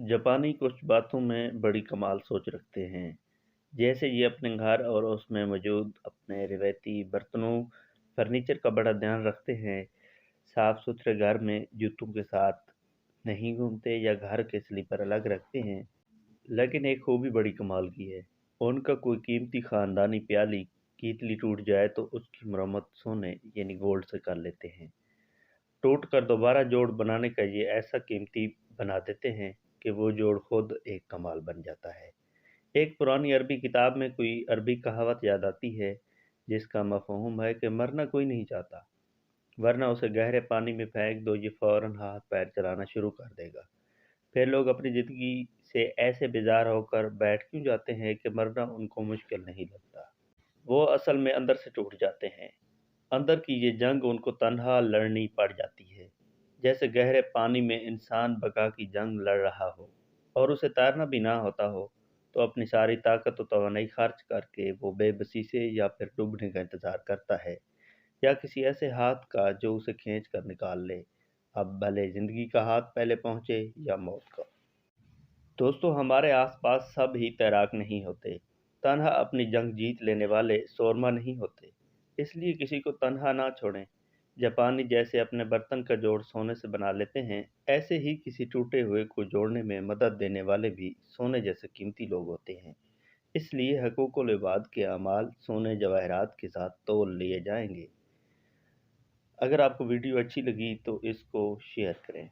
जापानी कुछ बातों में बड़ी कमाल सोच रखते हैं। जैसे ये अपने घर और उसमें मौजूद अपने रिवायती बर्तनों, फर्नीचर का बड़ा ध्यान रखते हैं। साफ-सुथरे घर में जूतों के साथ नहीं घूमते या घर के स्लीपर अलग रखते हैं। लेकिन एक खूबी बड़ी कमाल की है। उनका कोई कीमती खानदानी प्याली, कीतली टूट जाए तो उसकी मरम्मत सोने यानी गोल्ड से कर लेते हैं। टूट कर दोबारा जोड़ बनाने का ये ऐसा कीमती बना देते हैं कि वो जोड़ खुद एक कमाल बन जाता है। एक पुरानी अरबी किताब में कोई अरबी कहावत याद आती है, जिसका मफ़हूम है कि मरना कोई नहीं चाहता, वरना उसे गहरे पानी में फेंक दो, ये फ़ौरन हाथ-पैर चलाना शुरू कर देगा। फिर लोग अपनी ज़िंदगी से ऐसे बेज़ार होकर बैठ क्यों जाते हैं कि मरना उनको मुश्किल नहीं लगता। वो असल में अंदर से टूट जाते हैं। अंदर की ये जंग उनको तन्हा लड़नी पड़ जाती है, जैसे गहरे पानी में इंसान बका की जंग लड़ रहा हो और उसे तैरना भी ना होता हो, तो अपनी सारी ताकत और तवानाई खर्च करके वो बेबसी से या फिर डूबने का इंतज़ार करता है, या किसी ऐसे हाथ का जो उसे खींच कर निकाल ले, अब भले ज़िंदगी का हाथ पहले पहुँचे या मौत का। दोस्तों, हमारे आसपास सब ही तैराक नहीं होते। तन्हा अपनी जंग जीत लेने वाले शोरमा नहीं होते। इसलिए किसी को तन्हा ना छोड़ें। जापानी जैसे अपने बर्तन का जोड़ सोने से बना लेते हैं, ऐसे ही किसी टूटे हुए को जोड़ने में मदद देने वाले भी सोने जैसे कीमती लोग होते हैं। इसलिए हकूक़ुल इबाद के अमाल सोने जवाहरात के साथ तोल लिए जाएंगे। अगर आपको वीडियो अच्छी लगी तो इसको शेयर करें।